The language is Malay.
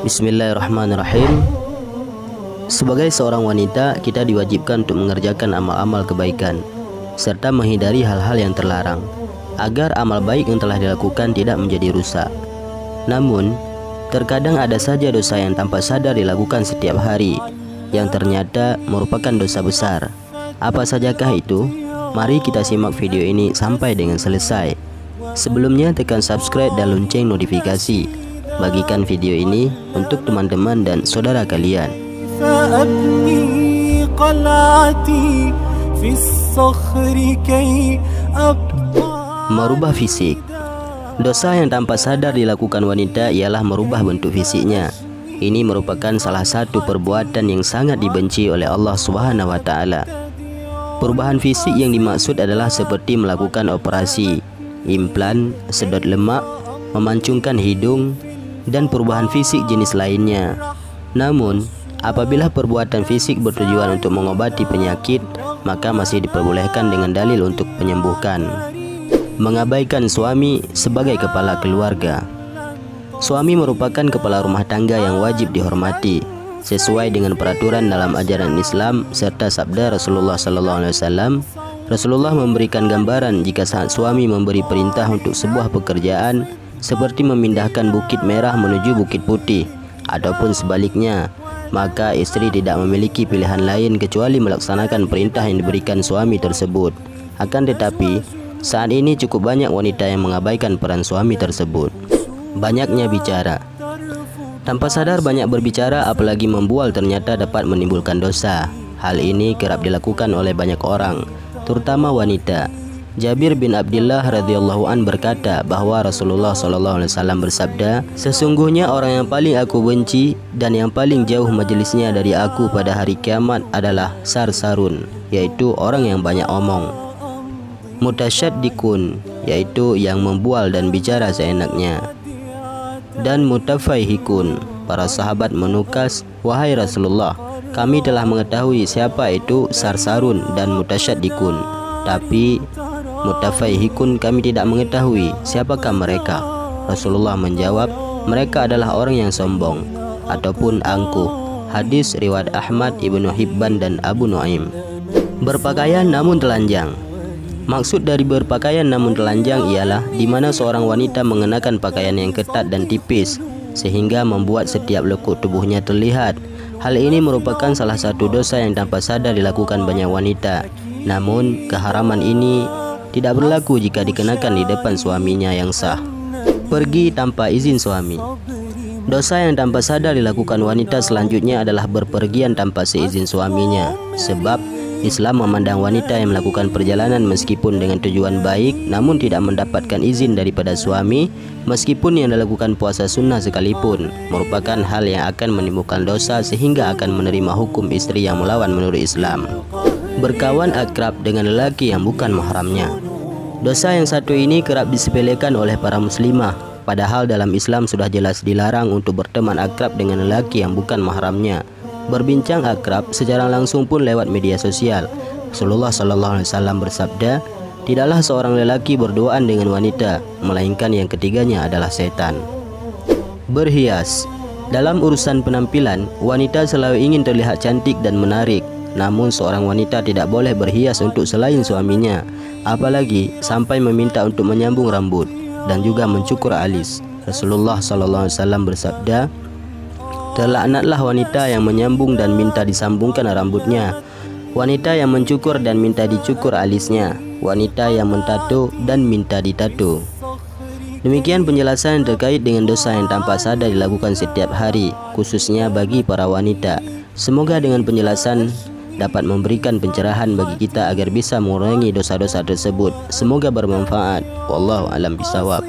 Bismillahirrahmanirrahim. Sebagai seorang wanita, kita diwajibkan untuk mengerjakan amal-amal kebaikan serta menghindari hal-hal yang terlarang, agar amal baik yang telah dilakukan tidak menjadi rusak. Namun, terkadang ada saja dosa yang tanpa sadar dilakukan setiap hari, yang ternyata merupakan dosa besar. Apa sajakah itu? Mari kita simak video ini sampai dengan selesai. Sebelumnya tekan subscribe dan lonceng notifikasi. Bagikan video ini untuk teman-teman dan saudara kalian. Merubah fisik. Dosa yang tanpa sadar dilakukan wanita ialah merubah bentuk fisiknya. Ini merupakan salah satu perbuatan yang sangat dibenci oleh Allah Subhanahu wa taala. Perubahan fisik yang dimaksud adalah seperti melakukan operasi, implan, sedot lemak, memancungkan hidung, dan perubahan fisik jenis lainnya. Namun, apabila perbuatan fisik bertujuan untuk mengobati penyakit, maka masih diperbolehkan dengan dalil untuk menyembuhkan. Mengabaikan suami sebagai kepala keluarga. Suami merupakan kepala rumah tangga yang wajib dihormati sesuai dengan peraturan dalam ajaran Islam serta sabda Rasulullah SAW. Rasulullah memberikan gambaran jika saat suami memberi perintah untuk sebuah pekerjaan seperti memindahkan bukit merah menuju bukit putih ataupun sebaliknya, maka istri tidak memiliki pilihan lain kecuali melaksanakan perintah yang diberikan suami tersebut. Akan tetapi, saat ini cukup banyak wanita yang mengabaikan peran suami tersebut. Banyaknya bicara. Tanpa sadar banyak berbicara apalagi membual ternyata dapat menimbulkan dosa. Hal ini kerap dilakukan oleh banyak orang, terutama wanita. Jabir bin Abdullah radhiyallahu an berkata bahwa Rasulullah SAW bersabda, "Sesungguhnya orang yang paling aku benci dan yang paling jauh majelisnya dari aku pada hari kiamat adalah sarsarun, yaitu orang yang banyak omong. Mutasyaddiqun, yaitu yang membual dan bicara seenaknya. Dan mutafaihikun." Para sahabat menukas, "Wahai Rasulullah, kami telah mengetahui siapa itu sarsarun dan mutasyaddiqun, tapi mutafaihikun kami tidak mengetahui siapakah mereka." Rasulullah menjawab, "Mereka adalah orang yang sombong ataupun angkuh." Hadis riwayat Ahmad, Ibnu Hibban dan Abu Nuaim. Berpakaian namun telanjang. Maksud dari berpakaian namun telanjang ialah di mana seorang wanita mengenakan pakaian yang ketat dan tipis sehingga membuat setiap lekuk tubuhnya terlihat. Hal ini merupakan salah satu dosa yang tanpa sadar dilakukan banyak wanita. Namun keharaman ini tidak berlaku jika dikenakan di depan suaminya yang sah. Pergi tanpa izin suami. Dosa yang tanpa sadar dilakukan wanita selanjutnya adalah berpergian tanpa seizin suaminya. Sebab Islam memandang wanita yang melakukan perjalanan meskipun dengan tujuan baik namun tidak mendapatkan izin daripada suami, meskipun yang dilakukan puasa sunnah sekalipun, merupakan hal yang akan menimbulkan dosa sehingga akan menerima hukum istri yang melawan menurut Islam. Berkawan akrab dengan lelaki yang bukan mahramnya. Dosa yang satu ini kerap disepelekan oleh para muslimah, padahal dalam Islam sudah jelas dilarang untuk berteman akrab dengan lelaki yang bukan mahramnya. Berbincang akrab secara langsung pun lewat media sosial. Rasulullah SAW bersabda, "Tidaklah seorang lelaki berduaan dengan wanita, melainkan yang ketiganya adalah setan." Berhias. Dalam urusan penampilan, wanita selalu ingin terlihat cantik dan menarik. Namun seorang wanita tidak boleh berhias untuk selain suaminya, apalagi sampai meminta untuk menyambung rambut dan juga mencukur alis. Rasulullah SAW bersabda, "Terlaknatlah wanita yang menyambung dan minta disambungkan rambutnya, wanita yang mencukur dan minta dicukur alisnya, wanita yang mentato dan minta ditato." Demikian penjelasan terkait dengan dosa yang tanpa sadar dilakukan setiap hari, khususnya bagi para wanita. Semoga dengan penjelasan dapat memberikan pencerahan bagi kita agar bisa mengurangi dosa-dosa tersebut. Semoga bermanfaat. Wallahu a'lam bishawab.